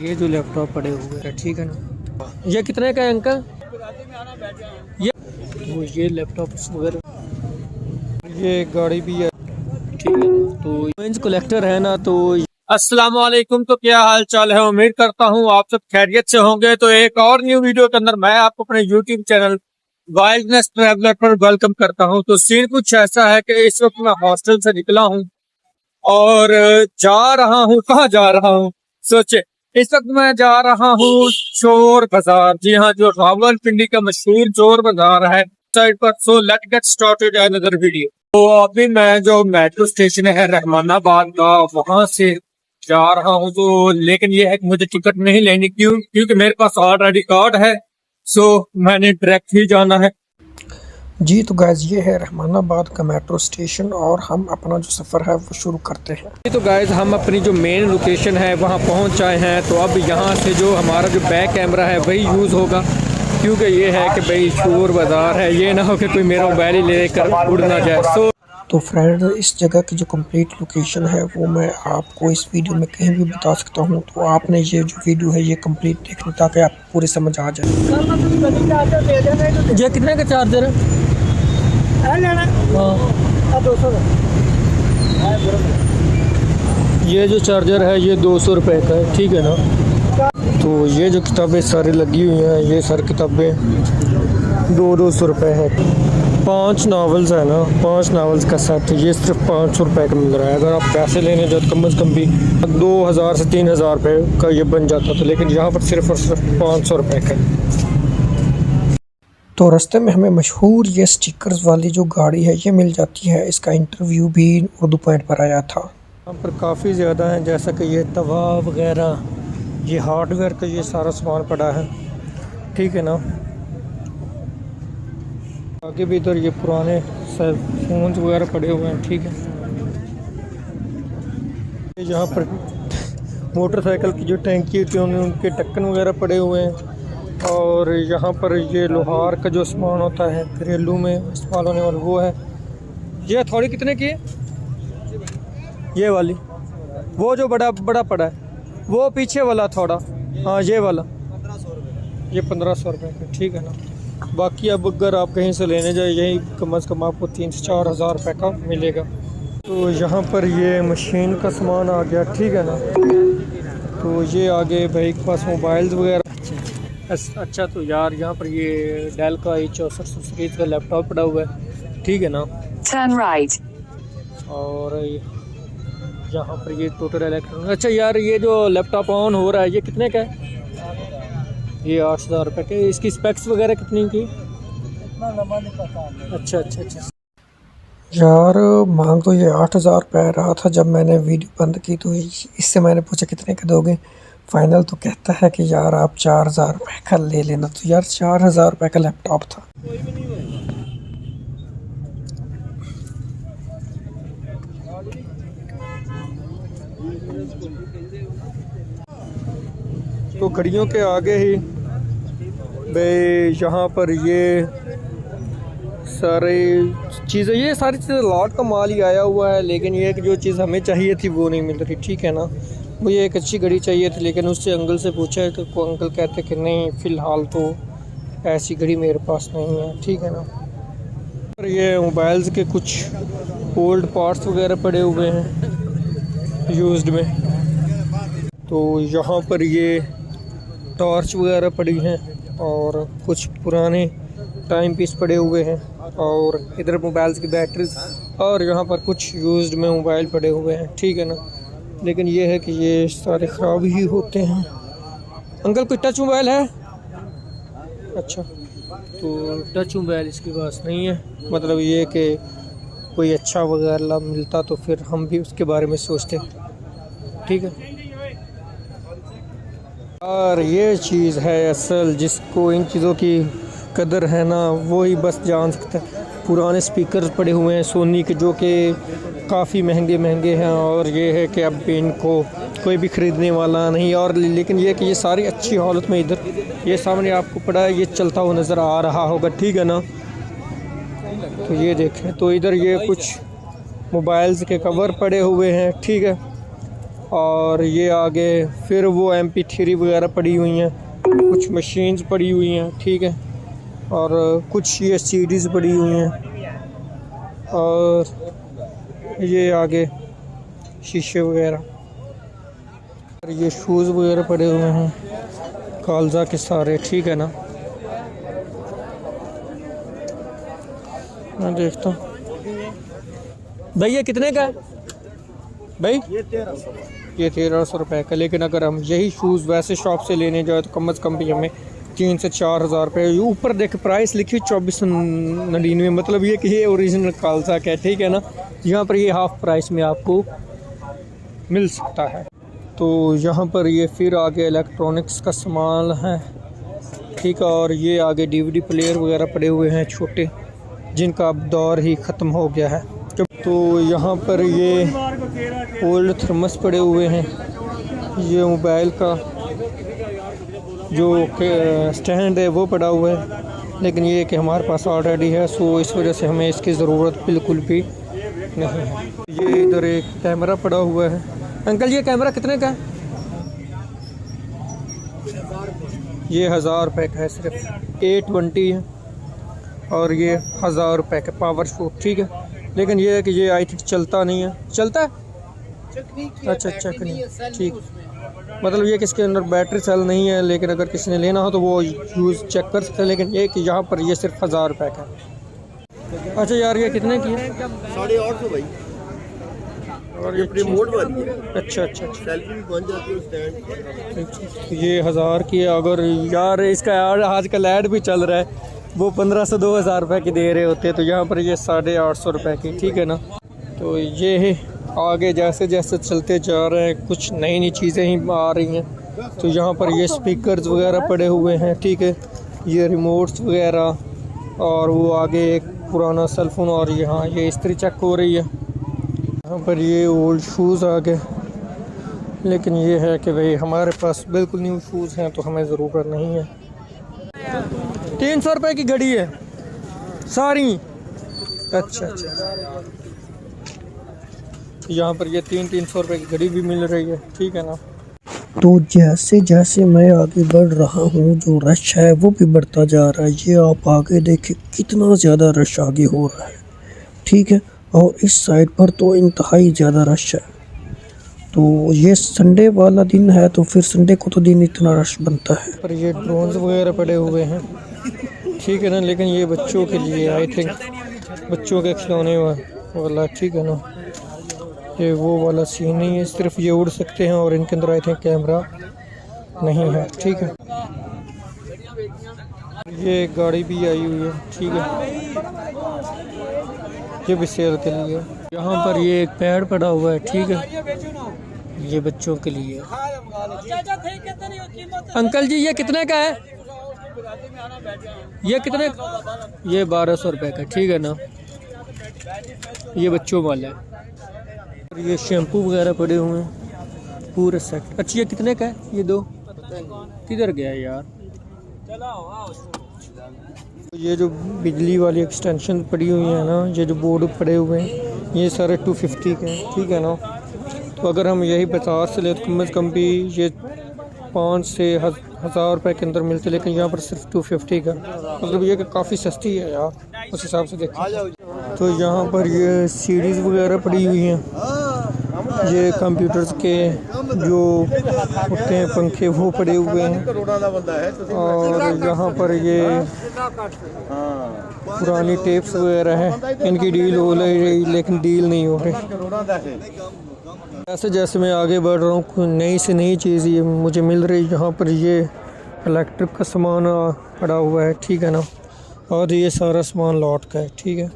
ये जो लैपटॉप पड़े हुए हैं, ठीक है ना। ये कितने का है अंकल? ये लैपटॉप वगैरह, ये गाड़ी भी है, ठीक है। तो कोइंस कलेक्टर है ना। तो अस्सलाम वालेकुम, तो क्या हाल चाल है? उम्मीद करता हूँ आप सब खैरियत से होंगे। तो एक और न्यू वीडियो के अंदर मैं आपको अपने यूट्यूब चैनल वाइल्डनेस ट्रैवलर पर वेलकम करता हूँ। तो सीन कुछ ऐसा है कि इस वक्त मैं हॉस्टल से निकला हूँ और जा रहा हूँ, कहाँ जा रहा हूँ सोचे। इस वक्त मैं जा रहा हूँ चोर बाजार। जी हाँ, जो रावलपिंडी का मशहूर चोर बाजार है साइड पर। So let get started another video. तो अभी मैं जो मेट्रो स्टेशन है रहमानाबाद का, वहां से जा रहा हूँ। तो लेकिन ये है कि मुझे टिकट नहीं लेनी, क्योंकि मेरे पास ऑलरेडी कार्ड है। सो मैंने डायरेक्ट ही जाना है। जी तो गाइज ये है रहमानाबाद का मेट्रो स्टेशन और हम अपना जो सफ़र है वो शुरू करते हैं। तो गाइज हम अपनी जो मेन लोकेशन है वहाँ पहुँच आए हैं। तो अब यहाँ से जो हमारा जो बैक कैमरा है वही यूज़ होगा, क्योंकि ये है कि भाई चोर बाज़ार है, ये ना हो कि कोई मेरा मोबाइल ही लेकर उड़ ना जाए। तो फ्रेंड, इस जगह की जो कंप्लीट लोकेशन है वो मैं आपको इस वीडियो में कहीं भी बता सकता हूँ। तो आपने ये जो वीडियो है ये कंप्लीट देखनी ताकि आपको पूरी समझ आ जाए। ये कितने का चार्जर है? ये जो चार्जर है ये 200 रुपये का है, ठीक है ना। तो ये जो किताबें सारी लगी हुई हैं, ये सारी किताबें 200 रुपये है। 5 नावल्स है ना, 5 नावल्स का सेट ये सिर्फ 500 रुपये का मिल रहा है। अगर आप पैसे लेने जाओ तो कम से कम भी 2000 से 3000 रुपये का ये बन जाता था, लेकिन यहाँ पर सिर्फ और सिर्फ 500 रुपये का। तो रास्ते में हमें मशहूर ये स्टिकर्स वाली जो गाड़ी है ये मिल जाती है। इसका इंटरव्यू भी उर्दू पॉइंट पर आया था। यहाँ पर काफ़ी ज़्यादा है, जैसा कि ये तवा वगैरह, ये हार्डवेयर का ये सारा सामान पड़ा है, ठीक है ना। आगे भी इधर ये पुराने फोन्स वगैरह पड़े हुए हैं, ठीक है। यहाँ पर मोटरसाइकिल की जो टैंकी होती है उनके ढक्कन वगैरह पड़े हुए हैं। और यहाँ पर ये लोहार का जो सामान होता है घरेलू में इस्तेमाल होने वाला वो है। ये थोड़ी कितने की है? ये वाली, वो जो बड़ा बड़ा पड़ा है वो पीछे वाला थोड़ा, हाँ ये वाला, ये 1500 रुपये का, ठीक है ना। बाकी अब अगर आप कहीं से लेने जाए यही कम से कम आपको 3 से 4 हज़ार रुपये का मिलेगा। तो यहाँ पर ये मशीन का सामान आ गया, ठीक है ना। तो ये आगे भाई के पास मोबाइल्स वगैरह। अच्छा तो यार यहाँ पर ये डेल का i64 सीरीज का लैपटॉप पड़ा हुआ है, ठीक है ना। Turn right. और यहाँ पर ये टोटल इलेक्ट्रॉनिक। अच्छा यार, ये जो लैपटॉप ऑन हो रहा है ये कितने का है? ये 8000 रुपये के। इसकी स्पेक्स वगैरह कितनी की? अच्छा अच्छा अच्छा। यार मांग तो ये 8000 रुपये रहा था जब मैंने वीडियो बंद की। तो इससे मैंने पूछा कितने का दोगे फाइनल, तो कहता है कि यार आप 4000 रुपये का ले लेना। तो यार 4000 रुपये का लैपटॉप था। तो घड़ियों के आगे ही भाई यहाँ पर ये सारी चीज़ें, ये सारी चीज़ें लॉट का माल ही आया हुआ है। लेकिन ये जो चीज़ हमें चाहिए थी वो नहीं मिल रही, ठीक है ना। मुझे एक अच्छी घड़ी चाहिए थी, लेकिन उससे अंकल से पूछा है तो अंकल कहते कि नहीं फ़िलहाल तो ऐसी घड़ी मेरे पास नहीं है, ठीक है ना। और ये मोबाइल्स के कुछ ओल्ड पार्ट्स वगैरह पड़े हुए हैं यूज्ड में। तो यहाँ पर ये टॉर्च वगैरह पड़ी हैं और कुछ पुराने टाइम पीस पड़े हुए हैं। और इधर मोबाइल्स की बैटरीज, और यहाँ पर कुछ यूज्ड में मोबाइल पड़े हुए हैं, ठीक है ना। लेकिन ये है कि ये सारे ख़राब ही होते हैं। अंकल कोई टच मोबाइल है? अच्छा, तो टच मोबाइल इसके पास नहीं है। मतलब ये कि कोई अच्छा वगैरह मिलता तो फिर हम भी उसके बारे में सोचते, ठीक है। और ये चीज़ है असल, जिसको इन चीज़ों की कदर है ना वो ही बस जान सकता है। पुराने स्पीकर्स पड़े हुए हैं सोनी के, जो कि काफ़ी महंगे हैं। और ये है कि अब इनको कोई भी ख़रीदने वाला नहीं। और लेकिन ये कि ये सारी अच्छी हालत में, इधर ये सामने आपको पड़ा है, ये चलता हुआ नज़र आ रहा होगा, ठीक है ना। तो ये देखें, तो इधर ये कुछ मोबाइल्स के कवर पड़े हुए हैं, ठीक है। और ये आगे फिर वो MP3 वगैरह पड़ी हुई हैं, कुछ मशीन्स पड़ी हुई हैं, ठीक है, और कुछ ये CDs पड़ी हुई हैं, और ये आगे शीशे वगैरह, और ये शूज़ वगैरह पड़े हुए हैं कालजा के सारे, ठीक है ना। मैं देखता हूँ भाई ये कितने का है भाई? ये 1300 रुपये का। लेकिन अगर हम यही शूज़ वैसे शॉप से लेने जाए तो कम से कम भी हमें 3 से 4 हज़ार रुपये। ऊपर देख प्राइस लिखी 2499, मतलब ये कि ये ओरिजिनल कालसा का है, ठीक है ना। यहाँ पर ये हाफ़ प्राइस में आपको मिल सकता है। तो यहाँ पर ये फिर आगे इलेक्ट्रॉनिक्स का सामान है, ठीक है, और ये आगे DVD प्लेयर वगैरह पड़े हुए हैं छोटे, जिनका अब दौर ही ख़त्म हो गया है। तो यहाँ पर ये ओल्ड थर्मस पड़े हुए हैं, ये मोबाइल का जो स्टैंड है वो पड़ा हुआ है, लेकिन ये कि हमारे पास ऑलरेडी है, सो इस वजह से हमें इसकी ज़रूरत बिल्कुल भी नहीं है। ये इधर एक कैमरा पड़ा हुआ है। अंकल ये कैमरा कितने का है? ये 1000 रुपये का है सिर्फ, 820 है, और ये 1000 रुपये का पावर शूट, ठीक है। लेकिन ये है कि ये आई थिंक चलता नहीं है। चलता है? अच्छा चेक नहीं, ठीक, मतलब ये कि इसके अंदर बैटरी सेल नहीं है, लेकिन अगर किसी ने लेना हो तो वो यूज़ चेक कर सकते हैं। लेकिन ये कि यहाँ पर ये सिर्फ 1000 रुपये का है। अच्छा यार ये कितने की है? 850 भाई। और ये रिमोट वाली है। अच्छा, सेल्फी भी बन जाती है स्टैंड। ये 1000 की है। अगर यार इसका यार आजकल ऐड भी चल रहा है, वो 1500 2000 रुपये की दे रहे होते हैं, तो यहाँ पर ये 850 रुपये की, ठीक है ना। तो ये है आगे जैसे जैसे चलते जा रहे हैं कुछ नई नई चीज़ें ही आ रही हैं। तो यहाँ पर ये स्पीकर्स वगैरह पड़े हुए हैं, ठीक है, ये रिमोट्स वगैरह, और वो आगे एक पुराना सेलफोन, और यहाँ ये इस्त्री चेक हो रही है। यहाँ पर ये ओल्ड शूज़ आ गए, लेकिन ये है कि भाई हमारे पास बिल्कुल न्यू शूज़ हैं तो हमें ज़रूरत नहीं है। 300 रुपये की घड़ी है सारी। अच्छा, यहाँ पर ये 300 रुपये की घड़ी भी मिल रही है, ठीक है ना। तो जैसे जैसे मैं आगे बढ़ रहा हूँ, जो रश है वो भी बढ़ता जा रहा है। ये आप आगे देखें कितना ज़्यादा रश आगे हो रहा है, ठीक है, और इस साइड पर तो इंतहाई ज़्यादा रश है। तो ये संडे वाला दिन है, तो फिर संडे को तो दिन इतना रश बनता है। पर ये ड्रोन्स वगैरह पड़े हुए हैं, ठीक है ना, लेकिन ये बच्चों के लिए आई थिंक, बच्चों के खिलौने वाला, ठीक है ना। ये वो वाला सीन नहीं है, सिर्फ ये उड़ सकते हैं और इनके अंदर आई थिंक कैमरा नहीं है, ठीक है। ये एक गाड़ी भी आई हुई है, ठीक है, ये भी सेल के लिए। यहाँ पर ये एक पैड पड़ा हुआ है, ठीक है, ये बच्चों के लिए। अंकल जी ये कितने का है? ये कितने? ये 1200 रुपये का, ठीक है ना, ये बच्चों वाला है। और ये शैम्पू वगैरह पड़े हुए हैं पूरे सेट। अच्छा ये कितने का है? ये 2 किधर गया यार? ये जो बिजली वाली एक्सटेंशन पड़ी हुई है ना, ये जो बोर्ड पड़े हुए हैं, ये सारे 250 के हैं, ठीक है ना। तो अगर हम यही बाजार से ले तो कम से कम भी ये 5 से 1000 रुपये के अंदर मिलते, लेकिन यहाँ पर सिर्फ 250 का, मतलब ये कि काफ़ी सस्ती है यार उस हिसाब से देखें। तो यहाँ पर ये CDs वगैरह पड़ी हुई हैं, ये कंप्यूटर्स के जो होते हैं पंखे वो पड़े हुए हैं, और यहाँ पर ये पुरानी टेप्स वगैरह हैं, इनकी डील हो रही लेकिन डील नहीं हो रही। जैसे जैसे मैं आगे बढ़ रहा हूँ नई से नई चीज़ ये मुझे मिल रही। यहाँ पर ये इलेक्ट्रिक का सामान पड़ा हुआ है, ठीक है ना, और ये सारा सामान लॉट का है, ठीक है।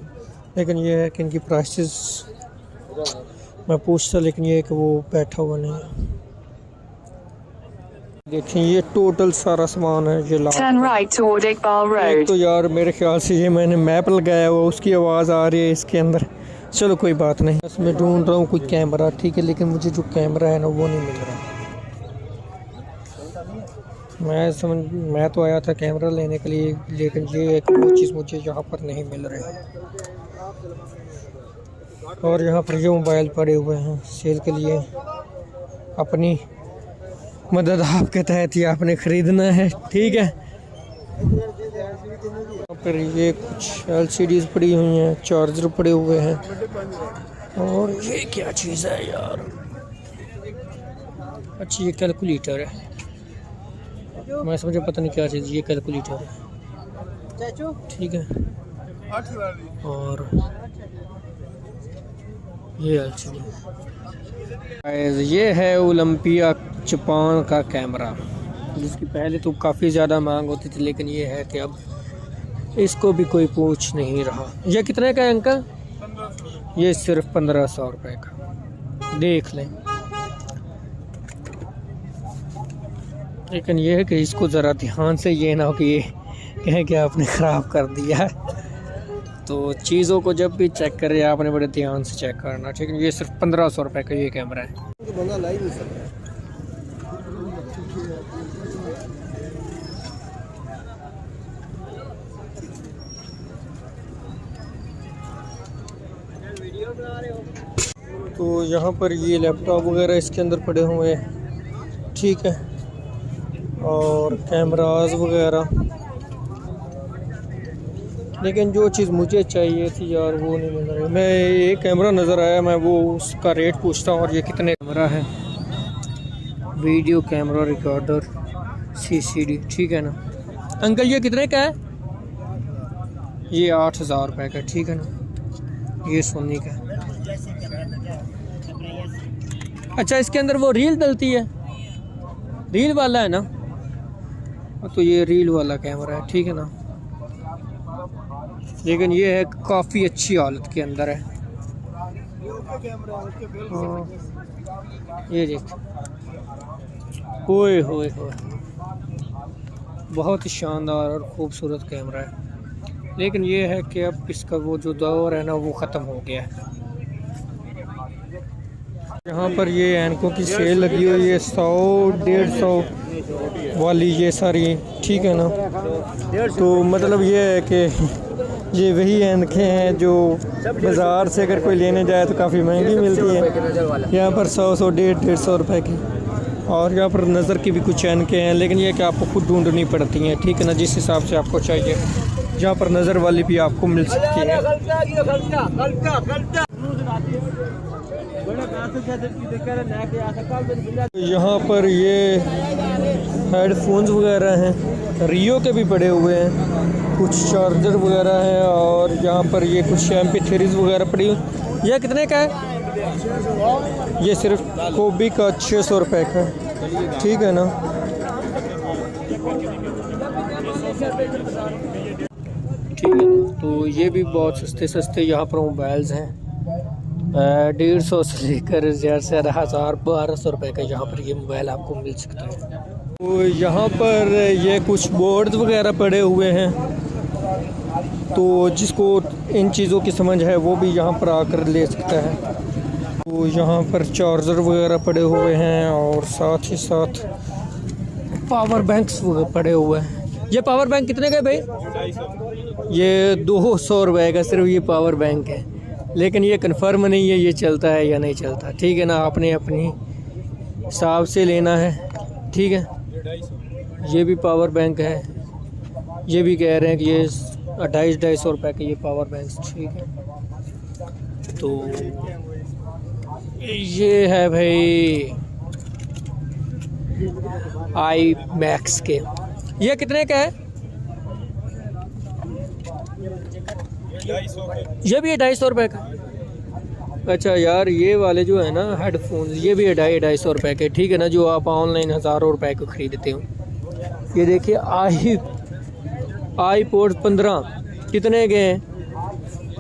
लेकिन ये है कि इनकी प्राइसेस मैं पूछता, लेकिन ये है कि वो बैठा हुआ नहीं है। देखें ये टोटल सारा सामान है, ये एक तो यार मेरे ख्याल से ये मैंने मैप लगाया हुआ, उसकी आवाज़ आ रही है इसके अंदर। चलो कोई बात नहीं, बस मैं ढूंढ रहा हूँ कोई कैमरा, ठीक है, लेकिन मुझे जो कैमरा है ना वो नहीं मिल रहा। मैं तो आया था कैमरा लेने के लिए, लेकिन ये एक वो चीज़ मुझे यहाँ पर नहीं मिल रही। और यहाँ पर ये मोबाइल पड़े हुए हैं सेल के लिए, अपनी मदद आपके तहत ही आपने ख़रीदना है, ठीक है। यहाँ पर ये कुछ LCDs पड़ी हुई हैं, चार्जर पड़े हुए हैं, और ये क्या चीज़ है यार, अच्छा ये कैलकुलेटर है, मैं समझा पता नहीं क्या चीज़, ये कैलकुलेटर है, ठीक है। और ये LCD, ये है ओलंपिया जापान का कैमरा, जिसकी पहले तो काफ़ी ज़्यादा मांग होती थी, लेकिन ये है कि अब इसको भी कोई पूछ नहीं रहा। ये कितने का है अंकल? ये सिर्फ 1500 रुपये का, देख लें। लेकिन ये है कि इसको ज़रा ध्यान से, ये ना हो कि ये कहें कि आपने ख़राब कर दिया है। तो चीज़ों को जब भी चेक करें आपने बड़े ध्यान से चेक करना, ठीक है। ये सिर्फ 1500 रुपये का ये कैमरा है। तो यहाँ पर ये लैपटॉप वगैरह इसके अंदर पड़े हुए हैं, ठीक है, और कैमरास वगैरह। लेकिन जो चीज़ मुझे चाहिए थी यार वो नहीं मिल रही। मैं एक कैमरा नज़र आया, मैं वो उसका रेट पूछता हूँ। और ये कितने कैमरा है? वीडियो कैमरा रिकॉर्डर CCD, ठीक है ना। अंकल ये कितने का है? ये 8000 रुपये का, ठीक है ना। ये सोनी का। अच्छा इसके अंदर वो रील डलती है, रील वाला है ना, तो ये रील वाला कैमरा है, ठीक है ना। लेकिन ये है काफ़ी अच्छी हालत के अंदर है। ये देख, ओए होए होए, बहुत ही शानदार और ख़ूबसूरत कैमरा है। लेकिन ये है कि अब इसका वो जो दौर है ना वो ख़त्म हो गया है। यहाँ पर ये ऐनकों की सेल लगी हुई है, 100-150 वाली ये सारी, ठीक है ना। तो मतलब ये है कि ये वही ऐनकें हैं जो बाज़ार से अगर कोई लेने जाए तो काफ़ी महंगी मिलती है। यहाँ पर 100-150 रुपए की। और यहाँ पर नज़र की भी कुछ ऐनकें हैं, लेकिन ये कि आपको खुद ढूंढनी पड़ती हैं, ठीक है ना, जिस हिसाब से आपको चाहिए। यहाँ पर नज़र वाली भी आपको मिल सकती है। यहाँ पर ये हेडफोन्स वगैरह हैं, रियो के भी पड़े हुए हैं, कुछ चार्जर वगैरह हैं। और यहाँ पर ये कुछ MP3s वगैरह पड़ी हुई। यह कितने का है? ये सिर्फ कोबी का 600 रुपये का, ठीक है ना। ठीक है, तो ये भी बहुत सस्ते सस्ते यहाँ पर मोबाइल्स हैं। 150 से लेकर ज़्यादा से ज़्यादा 1000-1200 रुपये का यहाँ पर ये मोबाइल आपको मिल सकता है। तो यहाँ पर ये कुछ बोर्ड्स वगैरह पड़े हुए हैं, तो जिसको इन चीज़ों की समझ है वो भी यहाँ पर आकर ले सकता है। तो यहाँ पर चार्जर वगैरह पड़े हुए हैं, और साथ ही साथ पावर बैंक्स पड़े हुए हैं। ये पावर बैंक कितने का है भाई? ये 200 रुपये का सिर्फ ये पावर बैंक है। लेकिन ये कंफर्म नहीं है ये चलता है या नहीं चलता, ठीक है ना। आपने अपनी हिसाब से लेना है, ठीक है। ये भी पावर बैंक है, ये भी कह रहे हैं कि ये 250-250 रुपये के ये पावर बैंक, ठीक है। तो ये है भाई IMAX के, ये कितने का है? ये भी है 250 रुपये का। अच्छा यार ये वाले जो है ना हेडफोन, ये भी है 250 रुपये के, ठीक है ना, जो आप ऑनलाइन हज़ारों रुपए को ख़रीदते हो। ये देखिए iPod 15 कितने के हैं?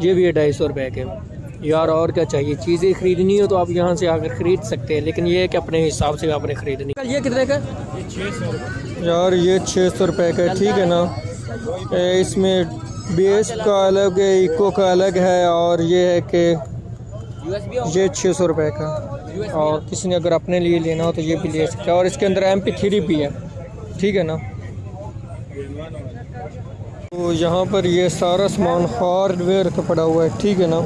ये भी है 250 रुपये के। यार और क्या चाहिए, चीज़ें ख़रीदनी हो तो आप यहाँ से आकर ख़रीद सकते हैं, लेकिन ये है कि अपने हिसाब से आपने ख़रीदनी। ये कितने का? ये 600 रुपये। यार ये 600 रुपये का, ठीक है ना। इसमें बेस का अलग है, इको का अलग है, और ये है कि ये 600 रुपये का। और किसी ने अगर अपने लिए लेना हो तो ये भी ले सकता है। और इसके अंदर MP3 भी है, ठीक है ना। तो यहाँ पर ये सारा सामान हार्डवेयर का पड़ा हुआ है, ठीक है ना।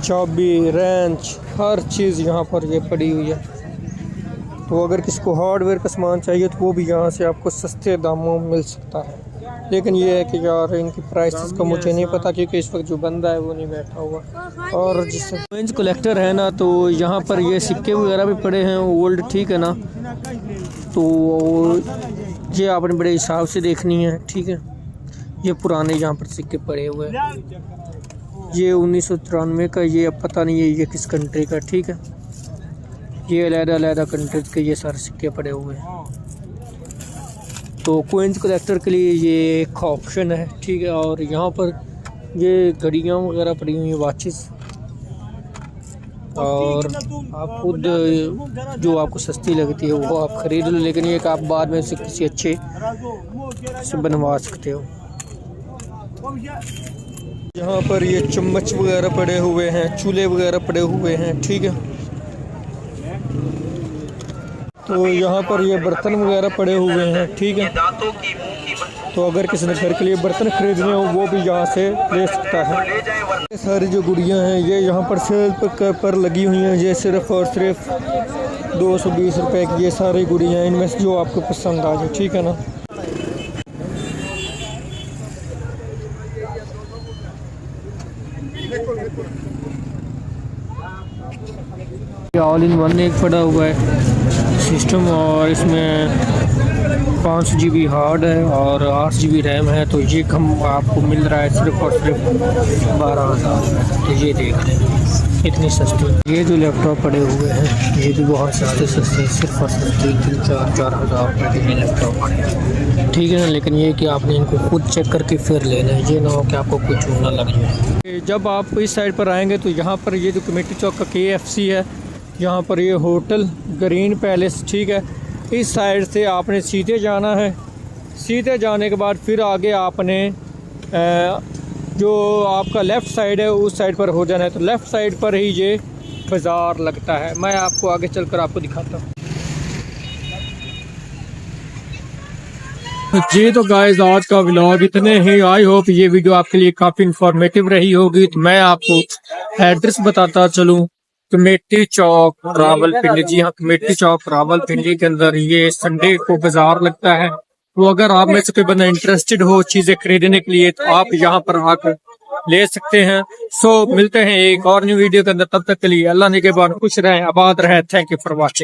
चाबी, रेंच, हर चीज़ यहाँ पर ये पड़ी हुई है। तो अगर किसी को हार्डवेयर का सामान चाहिए तो वो भी यहाँ से आपको सस्ते दामों में मिल सकता है। लेकिन ये है कि यार इनकी प्राइसेस का मुझे नहीं पता, क्योंकि इस वक्त जो बंदा है वो नहीं बैठा हुआ। और जिससे कॉइंस कलेक्टर है ना, तो यहाँ पर ये सिक्के वगैरह भी पड़े हैं ओल्ड, ठीक है ना। तो ये आपने बड़े हिसाब से देखनी है, ठीक है। ये पुराने यहाँ पर सिक्के पड़े हुए हैं, ये 1993 का, ये अब पता नहीं है ये किस कंट्री का, ठीक है। ये अलग-अलग कंट्रीज के ये सारे सिक्के पड़े हुए हैं। तो कॉइन्स कलेक्टर के लिए ये एक ऑप्शन है, ठीक है। और यहाँ पर ये घड़ियाँ वगैरह पड़ी हुई हैं, वॉचेस, और आप खुद जो आपको सस्ती लगती है वो आप ख़रीद लो, लेकिन ये कि आप बाद में से किसी अच्छे से बनवा सकते हो। यहाँ पर ये चम्मच वगैरह पड़े हुए हैं, चूल्हे वगैरह पड़े हुए हैं, ठीक है। तो यहाँ पर ये बर्तन वगैरह पड़े हुए हैं, ठीक है। तो अगर किसी ने घर के लिए बर्तन खरीदने हो वो भी यहाँ से ले सकता है। ये सारी जो गुड़ियाँ हैं ये यहाँ पर सेल पर लगी हुई हैं, ये सिर्फ़ और सिर्फ 220 रुपए की ये सारी गुड़ियाँ, इनमें से जो आपको पसंद आ जाए, ठीक है ना। ऑल इन वन एक पड़ा हुआ है सिस्टम, और इसमें 5 GB हार्ड है और 8 GB रैम है। तो ये कम आपको मिल रहा है सिर्फ और सिर्फ 12,000। तो ये देख रहे हैं इतनी सस्ती। ये जो लैपटॉप पड़े हुए हैं ये भी बहुत सस्ते सिर्फ और सिर्फ 3-4 हज़ार रुपये के लैपटॉप पड़े हैं, ठीक है ना। लेकिन ये कि आपने इनको खुद चेक करके फिर लेना है, ये ना हो कि आपको कुछ ना लग जाए। जब आप इस साइड पर आएँगे तो यहाँ पर ये जो कमेटी चौक का KFC है, यहाँ पर ये होटल ग्रीन पैलेस, ठीक है। इस साइड से आपने सीधे जाना है, सीधे जाने के बाद फिर आगे आपने जो आपका लेफ़्ट साइड है उस साइड पर हो जाना है। तो लेफ़्ट साइड पर ही ये बाज़ार लगता है। मैं आपको आगे चलकर आपको दिखाता हूँ। जी तो गाइस आज का व्लॉग इतने ही। आई होप ये वीडियो आपके लिए काफ़ी इंफॉर्मेटिव रही होगी। तो मैं आपको एड्रेस बताता चलूँ, कमेटी चौक रावलपिंडी। जी हाँ, कमेटी चौक रावलपिंडी के अंदर ये संडे को बाजार लगता है। तो अगर आप में से कोई बंदा इंटरेस्टेड हो चीजें खरीदने के लिए तो आप यहाँ पर आकर ले सकते हैं। सो मिलते हैं एक और न्यू वीडियो के अंदर, तब तक के लिए अल्लाह ने के बाद खुश रहें, आबाद रहें। Thank you for watching.